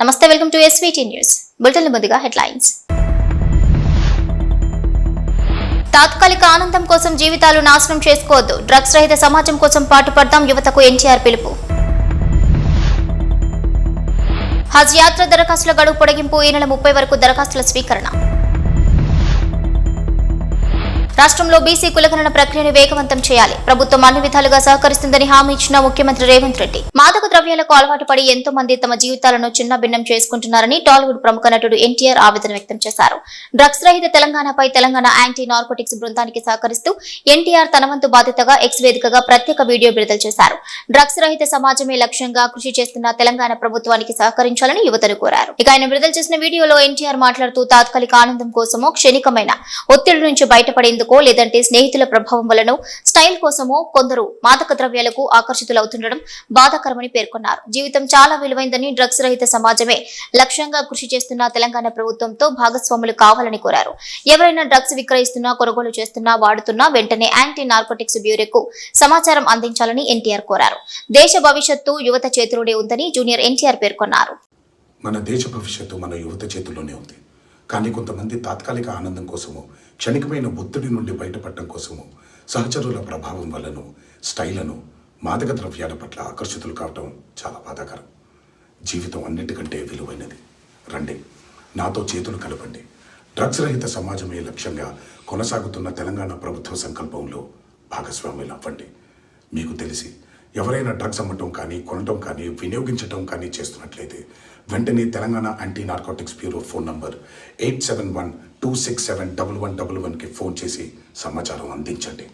నమస్తే, welcome to SVT news. Bulletin ముందుగా headlines. తాత్కాలిక ఆనందం కోసం జీవితాలు నాశనం చేసుకోవద్దు. డ్రగ్స్ రహిత సమాజం కోసం పాటుపడదాం. యువతకు NTR పిలుపు. హజ్ యాత్ర దరఖాస్తుల గడువు పొడిగింపు. ఈ నెల 30 వరకు దరఖాస్తుల స్వీకరణ. రాష్ట్రంలో బీసీ కులగణన ప్రక్రియను వేగవంతం చేయాలి. ప్రభుత్వం అన్ని విధాలుగా సహకరిస్తుందని హామీ ఇచ్చిన ముఖ్యమంత్రి రేవంత్ రెడ్డి. మాదక ద్రవ్యాలకు అలవాటు పడి ఎంతో మంది తమ జీవితాలను చిన్నభిన్నం చేసుకుంటున్నారని టాలీవుడ్ ప్రముఖ నటుడు NTR ఆవేదన వ్యక్తం చేశారు. డ్రగ్స్ రహిత తెలంగాణపై తెలంగాణ యాంటీ నార్కోటిక్స్ బృందానికి సహకరిస్తూ NTR తన వంతు బాధ్యతగా ఎక్స్ వేదికగా ప్రత్యేక వీడియో విడుదల చేశారు. డ్రగ్స్ రహిత సమాజమే లక్ష్యంగా కృషి చేస్తున్న తెలంగాణ ప్రభుత్వానికి సహకరించాలని యువతను కోరారు. ఇక ఆయన విడుదల చేసిన వీడియోలో NTR మాట్లాడుతూ తాత్కాలిక ఆనందం కోసమో, క్షణికమైన ఒత్తిడి నుంచి బయటపడేందుకు లేదంటే స్నేహితుల ప్రభావం వలన స్టైల్ కోసమో కొందరు మాదక ద్రవ్యాలకు ఆకర్షితులవుతుండడం బాధాకరమని పేర్కొన్నారు. జీవితం చాలా విలువైందని, డ్రగ్స్ రహిత సమాజమే లక్ష్యంగా కృషి చేస్తున్న తెలంగాణ ప్రభుత్వంతో భాగస్వాములు కావాలని కోరారు. ఎవరైనా డ్రగ్స్ విక్రయిస్తున్నా, కొనుగోలు చేస్తున్నా, వాడుతున్నా వెంటనే యాంటీ నార్కోటిక్స్ బ్యూరోకు సమాచారం అందించాలని NTR కోరారు. దేశ భవిష్యత్తు యువత చేతిలోనే ఉందని జూనియర్ NTR పేర్కొన్నారు. మన దేశ భవిష్యత్తు మన యువత చేతుల్లోనే ఉంది. కానీ కొంతమంది తాత్కాలిక ఆనందం కోసము, క్షణికమైన ఒత్తిడి నుండి బయటపడటం కోసము, సహచరుల ప్రభావం వలన స్టైలను, మాదక ద్రవ్యాల పట్ల ఆకర్షితులు కావటం చాలా బాధాకరం. జీవితం అన్నిటికంటే విలువైనది. రండి, నాతో చేతులు కలపండి. డ్రగ్స్ రహిత సమాజమే లక్ష్యంగా కొనసాగుతున్న తెలంగాణ ప్రభుత్వ సంకల్పంలో భాగస్వాములు అవ్వండి. మీకు తెలిసి ఎవరైనా డ్రగ్స్ అమ్మటం కానీ, కొనటం కానీ, వినియోగించటం కానీ చేస్తున్నట్లయితే వెంటనే Telangana anti narcotics bureau phone number 8712671111కి ఫోన్ చేసి సమాచారం అందించండి.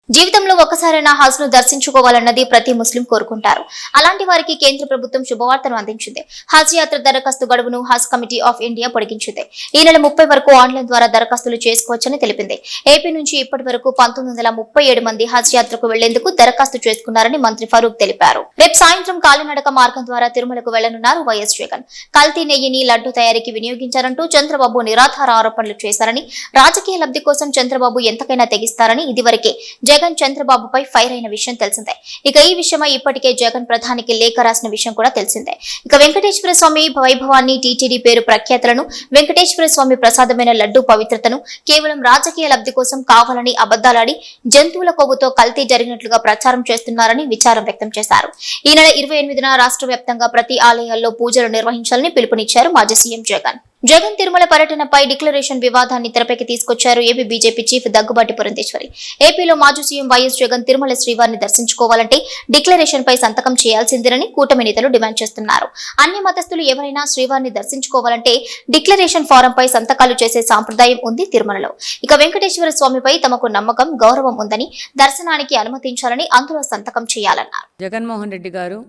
జీవితంలో ఒక్కసారైనా హజ్ ను దర్శించుకోవాలన్నది ప్రతి ముస్లిం కోరుకుంటారు. అలాంటి వారికి కేంద్ర ప్రభుత్వం శుభవార్తను అందించింది. హజ్ యాత్ర దరఖాస్తు గడువును హజ్ కమిటీ ఆఫ్ ఇండియా పొడిగించింది. ఈ నెల 30 వరకు ఆన్లైన్ ద్వారా దరఖాస్తులు చేసుకోవచ్చని తెలిపింది. ఏపీ నుంచి ఇప్పటి వరకు 1937 మంది హజ్ యాత్రకు వెళ్లేందుకు దరఖాస్తు చేసుకున్నారని మంత్రి ఫరూక్ తెలిపారు. రేపు సాయంత్రం కాలినడక మార్గం ద్వారా తిరుమలకు వెళ్లనున్నారు వైఎస్ జగన్. కల్తీ నెయ్యిని లడ్డు తయారీకి వినియోగించారంటూ చంద్రబాబు నిరాధార ఆరోపణలు చేశారని, రాజకీయ లబ్ధి కోసం చంద్రబాబు ఎంతకైనా తెగిస్తారని ఇదివరకే జగన్ చంద్రబాబుపై ఫైర్ అయిన విషయం తెలిసిందే. ఇక ఈ విషయమై ఇప్పటికే జగన్ ప్రధానికి లేఖ రాసిన విషయం కూడా తెలిసిందే. ఇక వెంకటేశ్వర స్వామి వైభవాన్ని, టీటీడీ పేరు ప్రఖ్యాతులను, వెంకటేశ్వర స్వామి ప్రసాదమైన లడ్డు పవిత్రతను కేవలం రాజకీయ లబ్ధి కోసం కావాలని అబద్దాలాడి జంతువుల కొవ్వుతో కల్తీ జరిగినట్లుగా ప్రచారం చేస్తున్నారని విచారం వ్యక్తం చేశారు. ఈ నెల 28న రాష్ట్ర వ్యాప్తంగా ప్రతి ఆలయాల్లో పూజలు నిర్వహించాలని పిలుపునిచ్చారు మాజీ సీఎం జగన్. జగన్ తిరుమల పర్యటనపై డిక్లరేషన్ వివాదాన్ని తెరపైకి తీసుకొచ్చారు AP BJP chief Daggubati Purandeswari. ఏపీలో మాజీ సీఎం వైఎస్ జగన్ తిరుమల శ్రీవారిని దర్శించుకోవాలంటే డిక్లరేషన్ పై సంతకం చేయాల్సిందేనని కూటమి నేతలు డిమాండ్ చేస్తున్నారు. అన్ని మతస్థులు ఎవరైనా శ్రీవారిని దర్శించుకోవాలంటే డిక్లరేషన్ ఫారం పై సంతకాలు చేసే సాంప్రదాయం ఉంది తిరుమలలో. ఇక వెంకటేశ్వర స్వామిపై తమకు నమ్మకం, గౌరవం ఉందని దర్శనానికి అనుమతించాలని అందులో సంతకం చేయాలన్నారు. జగన్మోహన్ రెడ్డి గారు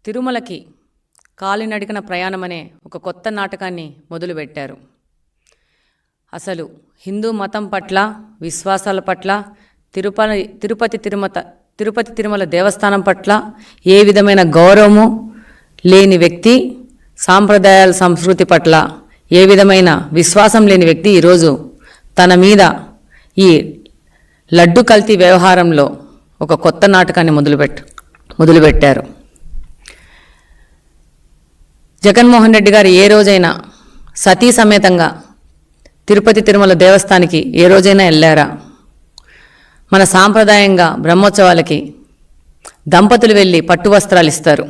తిరుమలకి కాలినడికన ప్రయాణం అనే ఒక కొత్త నాటకాన్ని మొదలుపెట్టారు. అసలు హిందూ మతం పట్ల, విశ్వాసాల పట్ల, తిరుపతి తిరుమల దేవస్థానం పట్ల ఏ విధమైన గౌరవము లేని వ్యక్తి, సాంప్రదాయాల సంస్కృతి పట్ల ఏ విధమైన విశ్వాసం లేని వ్యక్తి ఈరోజు తన మీద ఈ లడ్డు కల్తీ వ్యవహారంలో ఒక కొత్త నాటకాన్ని మొదలుపెట్టారు. జగన్మోహన్ రెడ్డి గారు ఏ రోజైనా సతీ సమేతంగా తిరుపతి తిరుమల దేవస్థానానికి ఏ రోజైనా వెళ్ళారా? మన సాంప్రదాయంగా బ్రహ్మోత్సవాలకి దంపతులు వెళ్ళి పట్టు వస్త్రాలు ఇస్తారు.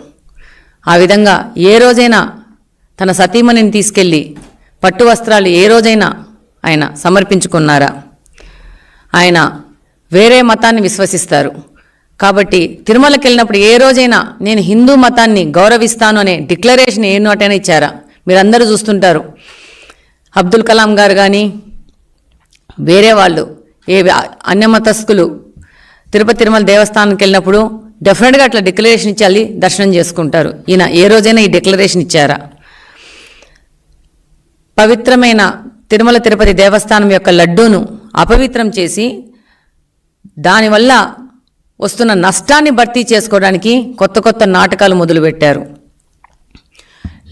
ఆ విధంగా ఏ రోజైనా తన సతీమణిని తీసుకెళ్ళి పట్టు వస్త్రాలు ఏ రోజైనా ఆయన సమర్పించుకున్నారా? ఆయన వేరే మతాన్ని విశ్వసిస్తారు కాబట్టి తిరుమలకి వెళ్ళినప్పుడు ఏ రోజైనా నేను హిందూ మతాన్ని గౌరవిస్తాను అనే డిక్లరేషన్ ఏ నోటైనా ఇచ్చారా? మీరందరూ చూస్తుంటారు. అబ్దుల్ కలాం గారు కానీ వేరే వాళ్ళు ఏ అన్యమతస్థులు తిరుపతి తిరుమల దేవస్థానానికి వెళ్ళినప్పుడు డెఫినెట్గా అట్లా డిక్లరేషన్ ఇచ్చాలి, దర్శనం చేసుకుంటారు. ఈయన ఏ రోజైనా ఈ డిక్లరేషన్ ఇచ్చారా? పవిత్రమైన తిరుమల తిరుపతి దేవస్థానం యొక్క లడ్డూను అపవిత్రం చేసి దానివల్ల వస్తున్న నష్టాన్ని భర్తీ చేసుకోవడానికి కొత్త కొత్త నాటకాలు మొదలుపెట్టారు.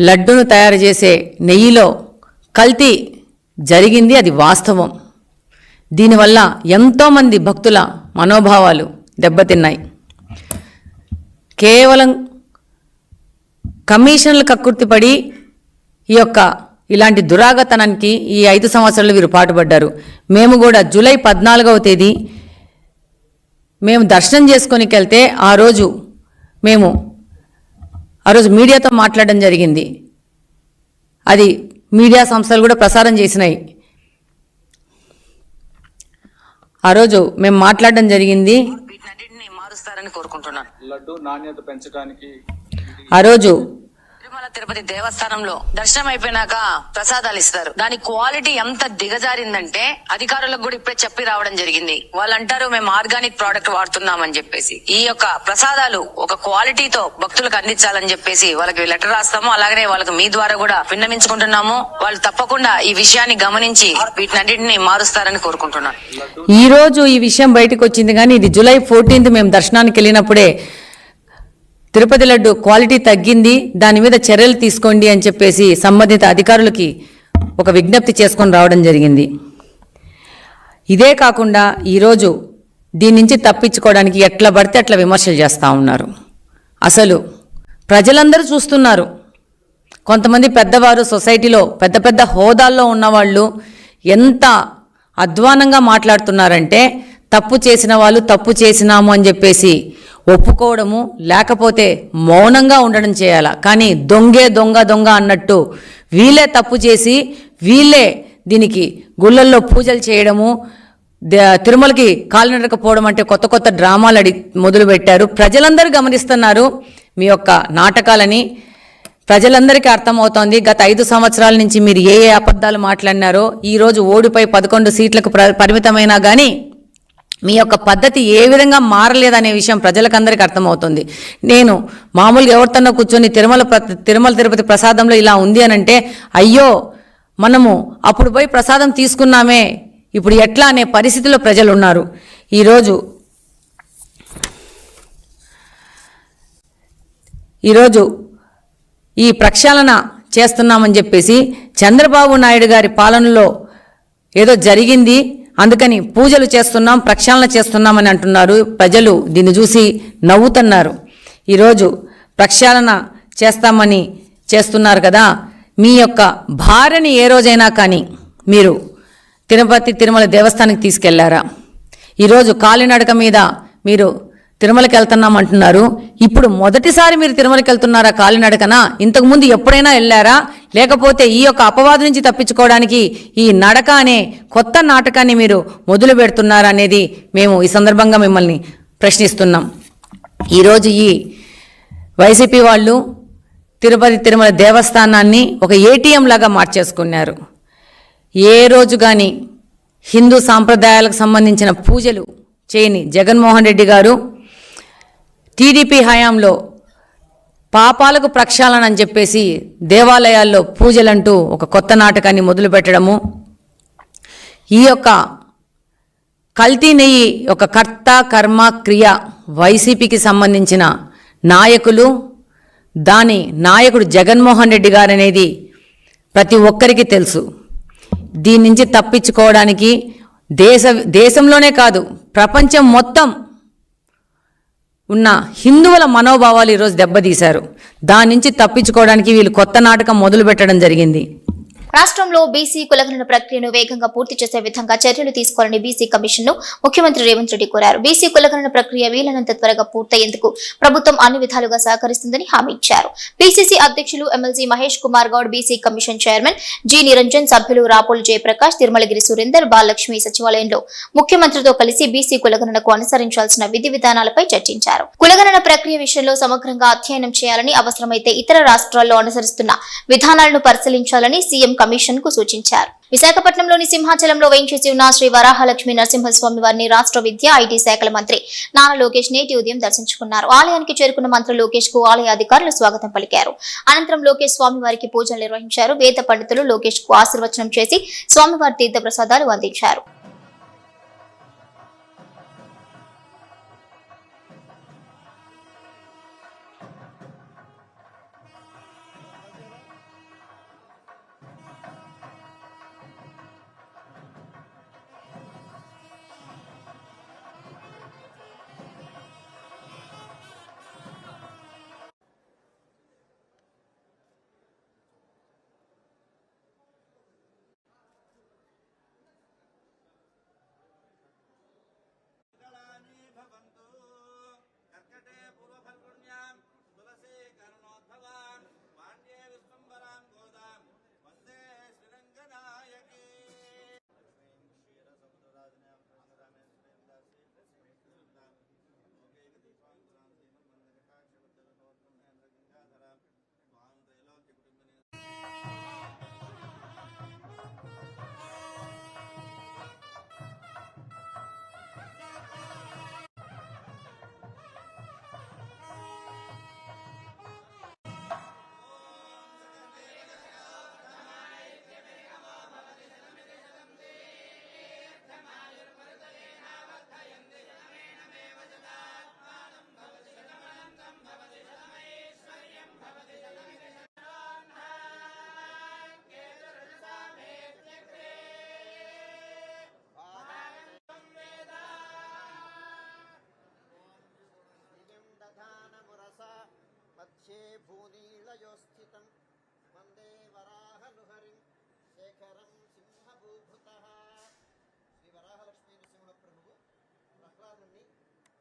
లడ్డూను తయారు చేసే నెయ్యిలో కల్తీ జరిగింది, అది వాస్తవం. దీనివల్ల ఎంతోమంది భక్తుల మనోభావాలు దెబ్బతిన్నాయి. కేవలం కమిషన్లు కక్కుర్తిపడి ఈ యొక్క ఇలాంటి దురాగతనానికి ఈ 5 సంవత్సరాలు వీరు పాటుపడ్డారు. మేము కూడా జూలై 14వ తేదీ మేము దర్శనం చేసుకొనికి వెళ్తే ఆ రోజు మీడియాతో మాట్లాడడం జరిగింది. అది మీడియా సంస్థలు కూడా ప్రసారం చేసినాయి. ఆ రోజు మేము మాట్లాడడం జరిగింది. వీటన్నిటిని మారుస్తారని కోరుకుంటున్నాను. లడ్డు నాణ్యత పెంచడానికి ఆ రోజు తిరుమల తిరుపతి దేవస్థానంలో దర్శనం అయిపోయినాక ప్రసాదాలు ఇస్తారు. దాని క్వాలిటీ ఎంత దిగజారిందంటే అధికారులకు కూడా ఇప్పుడే చెప్పి రావడం జరిగింది. వాళ్ళు అంటారు మేము ఆర్గానిక్ ప్రోడక్ట్ వాడుతున్నామని చెప్పేసి. ఈ యొక్క ప్రసాదాలు ఒక క్వాలిటీతో భక్తులకు అందించాలని చెప్పేసి వాళ్ళకి లెటర్ రాస్తాము. అలాగనే వాళ్ళకి మీ ద్వారా కూడా విన్నవించుకుంటున్నాము. వాళ్ళు తప్పకుండా ఈ విషయాన్ని గమనించి వీటన్నిటిని మారుస్తారని కోరుకుంటున్నాను. ఈ రోజు ఈ విషయం బయటకు వచ్చింది, కానీ ఇది జూలై 14th మేము దర్శనానికి వెళ్ళినప్పుడే తిరుపతి లడ్డు క్వాలిటీ తగ్గింది, దాని మీద చర్యలు తీసుకోండి అని చెప్పేసి సంబంధిత అధికారులకి ఒక విజ్ఞప్తి చేసుకొని రావడం జరిగింది. ఇదే కాకుండా ఈరోజు దీని నుంచి తప్పించుకోవడానికి ఎట్లా పడితే అట్లా విమర్శలు చేస్తూ ఉన్నారు. అసలు ప్రజలందరూ చూస్తున్నారు. కొంతమంది పెద్దవారు సొసైటీలో పెద్ద పెద్ద హోదాల్లో ఉన్నవాళ్ళు ఎంత అధ్వానంగా మాట్లాడుతున్నారంటే తప్పు చేసిన వాళ్ళు తప్పు చేసినాము అని చెప్పేసి ఒప్పుకోవడము, లేకపోతే మౌనంగా ఉండడం చేయాల. కానీ దొంగ అన్నట్టు వీళ్ళే తప్పు చేసి వీళ్ళే దీనికి గుళ్ళల్లో పూజలు చేయడము, తిరుమలకి కాలినడకపోవడం అంటే కొత్త కొత్త డ్రామాలు మొదలుపెట్టారు. ప్రజలందరూ గమనిస్తున్నారు మీ యొక్క నాటకాలని. ప్రజలందరికీ అర్థమవుతోంది గత 5 సంవత్సరాల నుంచి మీరు ఏ అబద్ధాలు మాట్లాడినారో. ఈరోజు ఓడిపై 11 సీట్లకు పరిమితమైనా కానీ మీ యొక్క పద్ధతి ఏ విధంగా మారలేదనే విషయం ప్రజలకందరికీ అర్థమవుతుంది. నేను మామూలుగా ఎవరితోనో కూర్చొని తిరుమల తిరుపతి ప్రసాదంలో ఇలా ఉంది అని అంటే, అయ్యో మనము అప్పుడు పోయి ప్రసాదం తీసుకున్నామే, ఇప్పుడు ఎట్లా అనే పరిస్థితిలో ప్రజలు ఉన్నారు. ఈరోజు ఈ ప్రక్షాళన చేస్తున్నామని చెప్పేసి చంద్రబాబు నాయుడు గారి పాలనలో ఏదో జరిగింది, అందుకని పూజలు చేస్తున్నాం, ప్రక్షాళన చేస్తున్నామని అంటున్నారు. ప్రజలు దీన్ని చూసి నవ్వుతున్నారు. ఈరోజు ప్రక్షాళన చేస్తామని చేస్తున్నారు కదా, మీ యొక్క భార్యని ఏ రోజైనా కానీ మీరు తిరుమల దేవస్థానానికి తీసుకెళ్లారా? ఈరోజు కాలినడక మీద మీరు తిరుమలకి వెళ్తున్నాం అంటున్నారు. ఇప్పుడు మొదటిసారి మీరు తిరుమలకి వెళ్తున్నారా కాలినడకనా? ఇంతకుముందు ఎప్పుడైనా వెళ్ళారా? లేకపోతే ఈ యొక్క అపవాదు నుంచి తప్పించుకోవడానికి ఈ నడక అనే కొత్త నాటకాన్ని మీరు మొదలు పెడుతున్నారా అనేది మేము ఈ సందర్భంగా మిమ్మల్ని ప్రశ్నిస్తున్నాం. ఈరోజు ఈ వైసీపీ వాళ్ళు తిరుమల దేవస్థానాన్ని ఒక ఏటీఎం లాగా మార్చేసుకున్నారు. ఏ రోజు కానీ హిందూ సాంప్రదాయాలకు సంబంధించిన పూజలు చేయని జగన్మోహన్ రెడ్డి గారు టీడీపీ హయాంలో పాపాలకు ప్రక్షాళన అని చెప్పేసి దేవాలయాల్లో పూజలంటూ ఒక కొత్త నాటకాన్ని మొదలుపెట్టడము, ఈ యొక్క కల్తీ నెయ్యి ఒక కర్త కర్మ క్రియ వైసీపీకి సంబంధించిన నాయకులు, దాని నాయకుడు జగన్మోహన్ రెడ్డి గారు అనేది ప్రతి ఒక్కరికి తెలుసు. దీని నుంచి తప్పించుకోవడానికి దేశంలోనే కాదు ప్రపంచం మొత్తం ఉన్న హిందువుల మనోభావాలు ఈరోజు దెబ్బతీశారు. దాని నుంచి తప్పించుకోవడానికి వీళ్ళు కొత్త నాటకం మొదలు పెట్టడం జరిగింది. రాష్ట్రంలో బీసీ కులగణన ప్రక్రియను వేగంగా పూర్తి చేసే విధంగా చర్యలు తీసుకోవాలని బీసీ కమిషన్ ను ముఖ్యమంత్రి రేవంత్ రెడ్డి కోరారు. బీసీ కులగణన ప్రక్రియ వీలైనంత త్వరగా పూర్తయ్యేందుకు ప్రభుత్వం అన్ని విధాలుగా సహకరిస్తుందని హామీ ఇచ్చారు. పీసీసీ అధ్యక్షులు MLC Mahesh Kumar Goud, BC commission chairman G Niranjan, సభ్యులు రాపోలు జయప్రకాష్, తిరుమలగిరి సురేందర్, బాలలక్ష్మి సచివాలయంలో ముఖ్యమంత్రితో కలిసి బీసీ కులగణనకు అనుసరించాల్సిన విధి విధానాలపై చర్చించారు. కులగణన ప్రక్రియ విషయంలో సమగ్రంగా అధ్యయనం చేయాలని, అవసరమైతే ఇతర రాష్ట్రాల్లో అనుసరిస్తున్న విధానాలను పరిశీలించాలని సీఎం కమిషన్ కు సూచించారు. విశాఖపట్నంలోని సింహాచలంలో వేయించేసి ఉన్న శ్రీ వరాహలక్ష్మి నరసింహస్వామి వారిని రాష్ట్ర విద్య, ఐటీ శాఖల మంత్రి నారా లోకేష్ నేటి ఉదయం దర్శించుకున్నారు. ఆలయానికి చేరుకున్న మంత్రి లోకేష్ కు ఆలయ అధికారులు స్వాగతం పలికారు. అనంతరం లోకేష్ స్వామివారికి పూజలు నిర్వహించారు. వేద పండితులు లోకేష్ కు ఆశీర్వచనం చేసి స్వామివారి తీర్థ ప్రసాదాలు అందించారు. భూనీళయోస్థితం వందే వరాహలుహరిం శేఖరం సింహభూభుతః. శ్రీ వరాహలక్ష్మీ నృసింహ ప్రభువు ప్రహ్లాదుని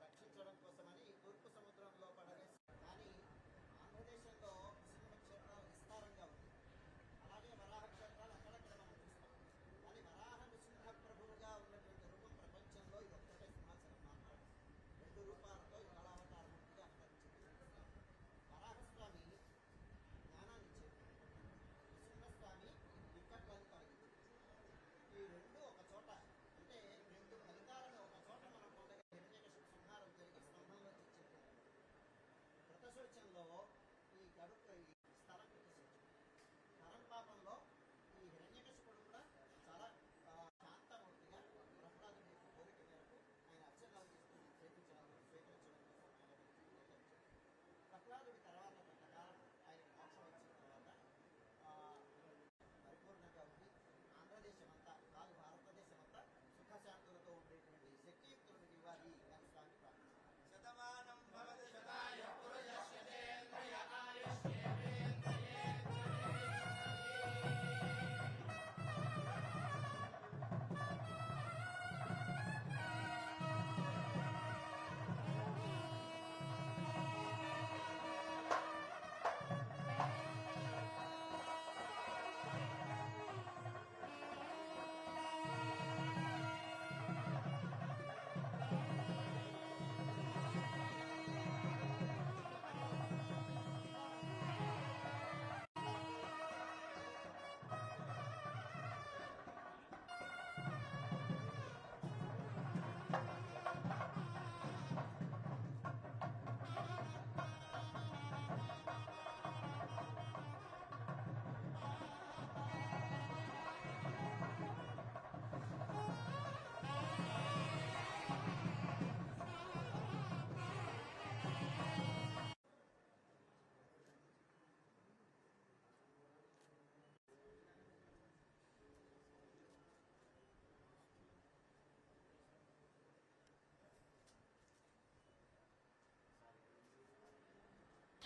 రక్షించడం కోసమని తూర్పు సముద్రంలో పడవేసి, కానీ ఆంధ్రదేశంలో నృసింహ క్షేత్రాలు విస్తారంగా ఉంది. అలాగే వరాహ క్షేత్రాలు అక్కడక్కడ మనం చూస్తాం. కానీ వరాహ నృసింహ ప్రభువుగా ఉన్నటువంటి రూపం ప్రపంచంలో ఇది ఒక్కటే సింహాసనం మాత్రమే. 2 రూపాలతో కళావతారమూర్తిగా అవతరించింది. వరాహస్వామి జ్ఞానాన్ని ఇచ్చేది, నృసింహస్వామి వికట్లను కలిగింది. ఈ రెండు ఒక చోట, అంటే 2 ఫలితాలను ఒక చోట మనం పొందగలిగే హిరణ్యకశిపు సంహారం జరిగి స్తంభంలో తెచ్చేది. కృతశౌచంలో ఈ గడుక ఈ స్థలం కృతశౌచం. కరం పాపంలో ఈ హిరణ్యకశిపుడు కూడా చాలా శాంతమూర్తిగా ప్రహ్లాదుడి యొక్క కోరిక మేరకు ఆయన అర్చనలు తీసుకుని స్వీకరించడం కోసం ఆయన ప్రహ్లాదుడి తర్వాత కొంతకాలం ఆయన మోక్షం వచ్చిన తర్వాత పరిపూర్ణంగా ఉండి ఆంధ్రదేశమంతా కాదు భారతదేశమంతా సుఖశాంతులతో ఉండేటువంటి శక్తియుక్తులను ఇవ్వాలి అని స్వామి ప్రార్థించారు. శతమానం భవతి శతాయ పురుషస్యేంద్రియ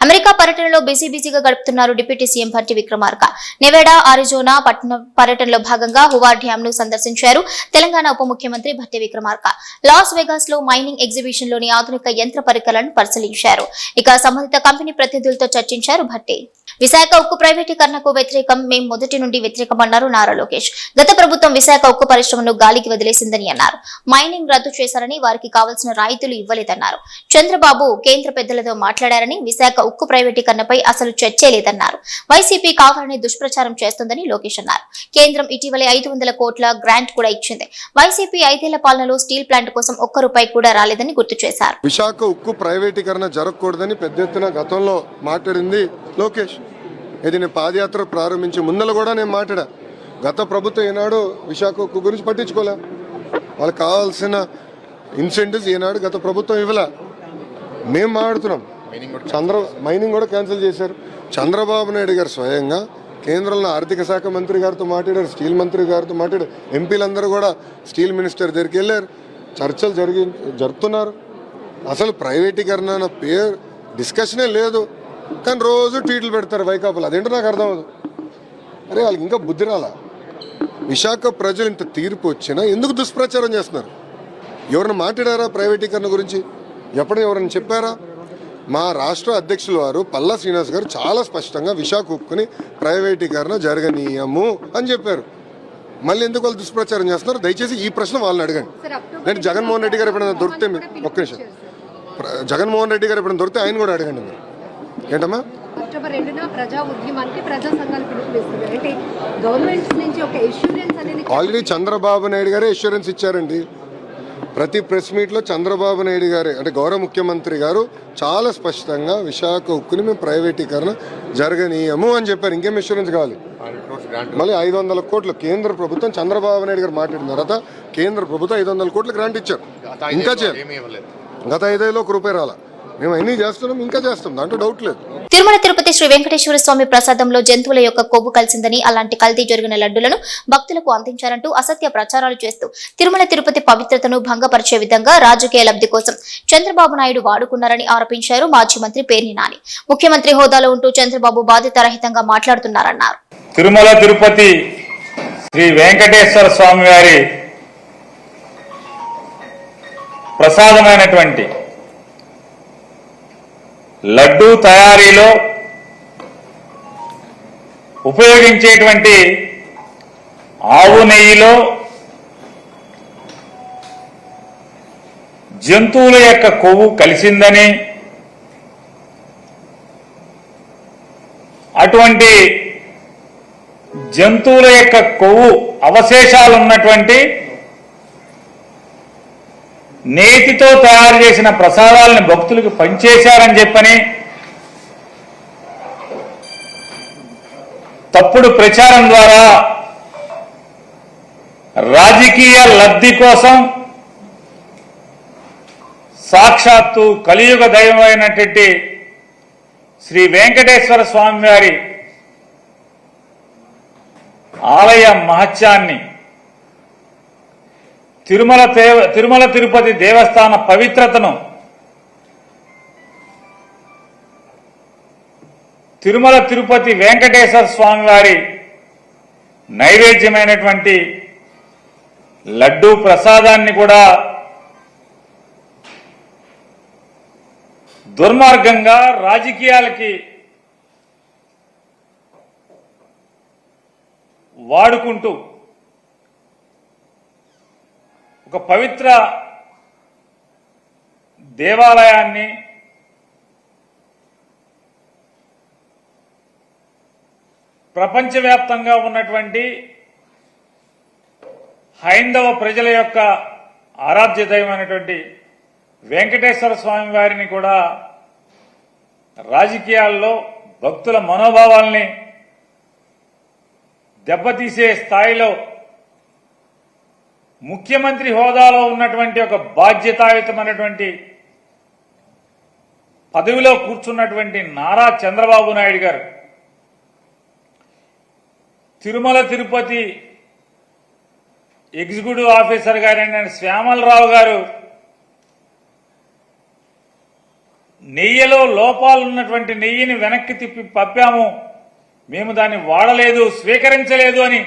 అమెరికా పర్యటనలో బిజీగా గడుపుతున్నారు deputy CM Bhatti Vikramarka. Nevada, Arizona పర్యటనలో భాగంగా హువార్ డ్యామ్ ను సందర్శించారు తెలంగాణ ఉప ముఖ్యమంత్రి భట్టి విక్రమార్క. లాస్ వెగాస్ లో మైనింగ్ ఎగ్జిబిషన్ లోని ఆధునిక యంత్ర పరికరాలను పరిశీలించారు. ఇక సంబంధిత కంపెనీ ప్రతినిధులతో చర్చించారు భట్టి. విశాఖ ఉక్కు ప్రైవేటీకరణకు వ్యతిరేకం, మేం మొదటి నుండి వ్యతిరేకమన్నారు నారా లోకేష్. గత ప్రభుత్వం విశాఖ ఉక్కు పరిశ్రమను గాలికి వదిలేసిందని అన్నారు. మైనింగ్ రద్దు చేశారని, వారికి కావాల్సిన రాయితీలు ఇవ్వలేదన్నారు. చంద్రబాబు కేంద్ర పెద్దలతో మాట్లాడారని, విశాఖ ఉక్కు ప్రైవేటీకరణపై అసలు చర్చే లేదన్నారు. వైసీపీ కావాలని దుష్ప్రచారం చేస్తోందని లోకేష్ అన్నారు. కేంద్రం ఇటీవలే 500 కోట్ల గ్రాంట్ కూడా ఇచ్చింది. వైసీపీ 5 ఏళ్ల పాలనలో స్టీల్ ప్లాంట్ కోసం ₹1 కూడా రాలేదని గుర్తు చేశారు. విశాఖ ఉక్కు ప్రైవేటీకరణ జరగకూడదని పెద్ద ఎత్తున గతంలో మాట్లాడింది లోకేష్. ఇది నేను పాదయాత్ర ప్రారంభించి ముందర కూడా నేను మాట్లాడా. గత ప్రభుత్వం ఈనాడు విశాఖ ఉక్కు గురించి పట్టించుకోలే. వాళ్ళకి కావాల్సిన ఇన్సెంటివ్స్ ఈనాడు గత ప్రభుత్వం ఇవ్వలే. మేము మాట్లాడుతున్నాం. మైనింగ్ కూడా క్యాన్సిల్ చేశారు. చంద్రబాబు నాయుడు గారు స్వయంగా కేంద్రంలో ఆర్థిక శాఖ మంత్రి గారితో మాట్లాడారు, స్టీల్ మంత్రి గారితో మాట్లాడారు. ఎంపీలందరూ కూడా స్టీల్ మినిస్టర్ దగ్గరికి వెళ్ళారు. చర్చలు జరుపుతున్నారు. అసలు ప్రైవేటీకరణ అన్న పేరు డిస్కషనే లేదు. కానీ రోజు ట్వీట్లు పెడతారు వైకాపాలు. అదేంటో నాకు అర్థం అవ్వదు. అరే వాళ్ళకి ఇంకా బుద్ధి రాలా. విశాఖ ప్రజలు ఇంత తీర్పు వచ్చినా ఎందుకు దుష్ప్రచారం చేస్తున్నారు? ఎవరైనా మాట్లాడారా ప్రైవేటీకరణ గురించి? ఎప్పుడైనా ఎవరైనా చెప్పారా? మా రాష్ట్ర అధ్యక్షుల వారు పల్లా శ్రీనివాస్ గారు చాలా స్పష్టంగా విశాఖ ఉక్కుని ప్రైవేటీకరణ జరగనీయము అని చెప్పారు. మళ్ళీ ఎందుకు వాళ్ళు దుష్ప్రచారం చేస్తున్నారు? దయచేసి ఈ ప్రశ్న వాళ్ళని అడగండి. నేను జగన్మోహన్ రెడ్డి గారు ఎప్పుడైనా దొరికితే ఒక్క నిమిషం, జగన్మోహన్ రెడ్డి గారు ఎప్పుడైనా దొరికితే ఆయన కూడా అడగండి మీరు. ఏంటమ్మా? అక్టోబర్ 2న ప్రజా ఉద్యమానికి ప్రజా సంఘాలు పిలుపునిస్తుంది. అంటే గవర్నమెంట్ నుంచి ఒక ఇన్సూరెన్స్ అనేది ఆల్రెడీ చంద్రబాబు నాయుడు గారే ఇన్సూరెన్స్ ఇచ్చారండి. ప్రతి ప్రెస్ మీట్లో చంద్రబాబు నాయుడు గారే అంటే గౌరవ ముఖ్యమంత్రి గారు చాలా స్పష్టంగా విశాఖ ఉక్కుని మేము ప్రైవేటీకరణ జరగనీయము అని చెప్పారు. ఇంకేం ఇన్సూరెన్స్ కావాలి? మళ్ళీ 500 కోట్లు కేంద్ర ప్రభుత్వం చంద్రబాబు నాయుడు గారు మాట్లాడిన తర్వాత కేంద్ర ప్రభుత్వం 500 కోట్లు గ్రాంట్ ఇచ్చారు. ఇంకా చేయాలి. గత 5 ఏళ్ళలో ₹1 రాలా. మేము అన్నీ చేస్తున్నాం, ఇంకా చేస్తాం, దాంట్లో డౌట్ లేదు. తిరుమల తిరుపతి శ్రీ వెంకటేశ్వర స్వామి ప్రసాదంలో జంతువుల యొక్క కొవ్వు కలిసిందని, అలాంటి కల్తీ జరిగిన లడ్డులను భక్తులకు అందించారంటూ అసత్య ప్రచారాలు చేస్తూ తిరుమల తిరుపతి పవిత్రతను భంగపరిచే విధంగా రాజకీయ లబ్ధి కోసం చంద్రబాబు నాయుడు వాడుకున్నారని ఆరోపించారు మాజీ మంత్రి పేర్ని నాని. ముఖ్యమంత్రి హోదాలో ఉంటూ చంద్రబాబు బాధ్యతారహితంగా మాట్లాడుతున్నారన్నారు. తిరుమల తిరుపతి శ్రీ వెంకటేశ్వర స్వామి వారి ప్రసాదమైనటువంటి లడ్డూ తయారీలో ఉపయోగించేటువంటి ఆవు నెయ్యిలో జంతువుల యొక్క కొవ్వు కలిసిందని, అటువంటి జంతువుల యొక్క కొవ్వు అవశేషాలున్నటువంటి నేతితో తయారు చేసిన ప్రసాదాలను భక్తులకు పంచేశారని చెప్పని తప్పుడు ప్రచారం ద్వారా రాజకీయ లబ్ధి కోసం సాక్షాత్తు కలియుగ దైవమైనటువంటి శ్రీ వెంకటేశ్వర స్వామి వారి ఆలయ మహత్యాన్ని, తిరుమల తిరుపతి దేవస్థాన పవిత్రతను, తిరుమల తిరుపతి వెంకటేశ్వర స్వామి వారి నైవేద్యమైనటువంటి లడ్డూ ప్రసాదాన్ని కూడా దుర్మార్గంగా రాజకీయాలకి వాడుకుంటూ ఒక పవిత్ర దేవాలయాన్ని, ప్రపంచవ్యాప్తంగా ఉన్నటువంటి హైందవ ప్రజల యొక్క ఆరాధ్య దైవమైనటువంటి వెంకటేశ్వర స్వామి వారిని కూడా రాజకీయాల్లో భక్తుల మనోభావాల్ని దెబ్బతీసే స్థాయిలో ముఖ్యమంత్రి హోదాలో ఉన్నటువంటి ఒక బాధ్యతాయుతమైనటువంటి పదవిలో కూర్చున్నటువంటి నారా చంద్రబాబు నాయుడు గారు తిరుమల తిరుపతి ఎగ్జిక్యూటివ్ ఆఫీసర్ గారైన శ్యామలరావు గారు నెయ్యిలో లోపాలున్నటువంటి నెయ్యిని వెనక్కి తిప్పి పంపాము, మేము దాన్ని వాడలేదు, స్వీకరించలేదు అని,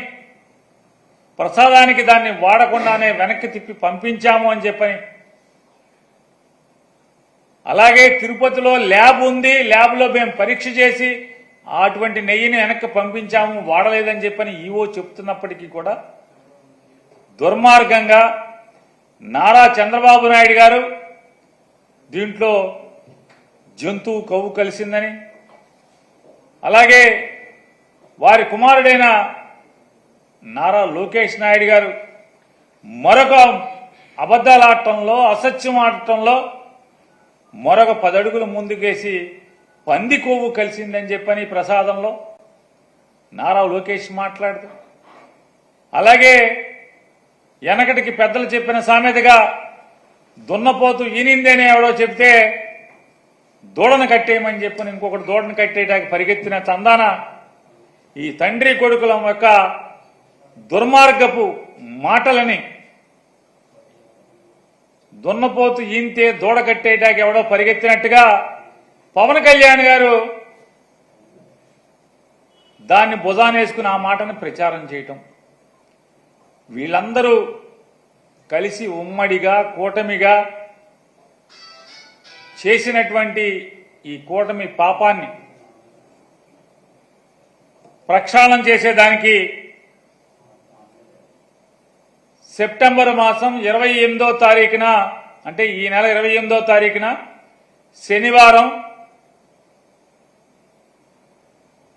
ప్రసాదానికి దాన్ని వాడకుండానే వెనక్కి తిప్పి పంపించాము అని చెప్పని, అలాగే తిరుపతిలో ల్యాబ్ ఉంది, ల్యాబ్లో మేము పరీక్ష చేసి అటువంటి నెయ్యిని వెనక్కి పంపించాము, వాడలేదని చెప్పని ఈవో చెప్తున్నప్పటికీ కూడా దుర్మార్గంగా నారా చంద్రబాబు నాయుడు గారు దీంట్లో జంతువు కొవ్వు కలిసిందని, అలాగే వారి కుమారుడైన నారా లోకేష్ నాయుడు గారు మరొక అబద్ధాలు ఆడటంలో, అసత్యం ఆడటంలో మరొక 10 అడుగులు ముందుకేసి పంది కొవ్వు కలిసిందని చెప్పని ప్రసాదంలో నారా లోకేష్ మాట్లాడుతూ, అలాగే వెనకటికి పెద్దలు చెప్పిన సామెతగా దున్నపోతు ఈనిందేనే ఎవడో చెప్తే దూడను కట్టేయమని చెప్పని ఇంకొకటి దూడను కట్టేయడానికి పరిగెత్తిన చందాన ఈ తండ్రి కొడుకుల యొక్క దుర్మార్గపు మాటలని, దున్నపోతు ఈంతే దూడ కట్టేయడానికి ఎవడో పరిగెత్తినట్టుగా పవన్ కళ్యాణ్ గారు దాన్ని భుజానేసుకుని ఆ మాటను ప్రచారం చేయటం, వీళ్ళందరూ కలిసి ఉమ్మడిగా కూటమిగా చేసినటువంటి ఈ కూటమి పాపాన్ని ప్రక్షాళన చేసేదానికి సెప్టెంబర్ మాసం 28వ తారీఖున, అంటే ఈ నెల 28వ తారీఖున శనివారం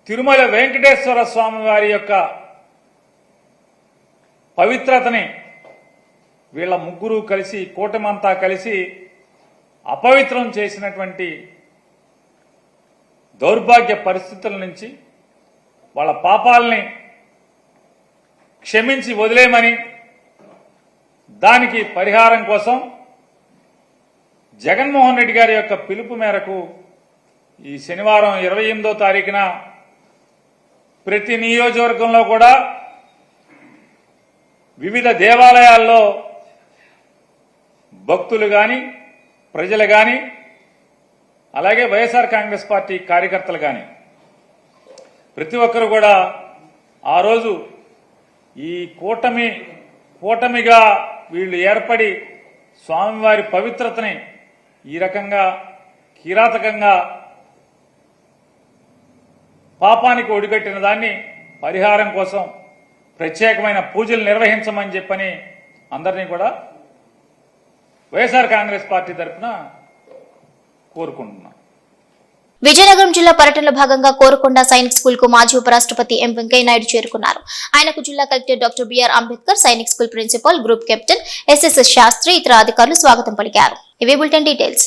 తిరుమల వెంకటేశ్వర స్వామి వారి యొక్క పవిత్రతని వీళ్ళ ముగ్గురు కలిసి, కూటమంతా కలిసి అపవిత్రం చేసినటువంటి దౌర్భాగ్య పరిస్థితుల నుంచి వాళ్ళ పాపాలని క్షమించి వదిలేయమని, దానికి పరిహారం కోసం జగన్మోహన్ రెడ్డి గారి యొక్క పిలుపు మేరకు ఈ శనివారం 28వ తారీఖున ప్రతి నియోజకవర్గంలో కూడా వివిధ దేవాలయాల్లో భక్తులు కానీ ప్రజలు కానీ అలాగే వైఎస్ఆర్ కాంగ్రెస్ పార్టీ కార్యకర్తలు కానీ ప్రతి ఒక్కరు కూడా ఆ రోజు ఈ కూటమిగా వీళ్ళు ఏర్పడి స్వామివారి పవిత్రతని ఈ రకంగా కిరాతకంగా పాపానికి ఒడిగట్టిన దాన్ని పరిహారం కోసం ప్రత్యేకమైన పూజలు నిర్వహించమని చెప్పని అందరినీ కూడా వైఎస్ఆర్ కాంగ్రెస్ పార్టీ తరఫున కోరుకుంటున్నాం. విజయనగరం జిల్లా పర్యటనలో భాగంగా కోరుకొండ సైనిక్ స్కూల్ కు మాజీ ఉపరాష్ట్రపతి ఎం వెంకయ్యనాయుడు చేరుకున్నారు. ఆయనకు జిల్లా collector doctor BR Ambedkar, Sainik school principal, group captain SS Shastri, ఇతర అధికారులు స్వాగతం పలికారు. ఇవే బులెటిన్ డీటెయిల్స్.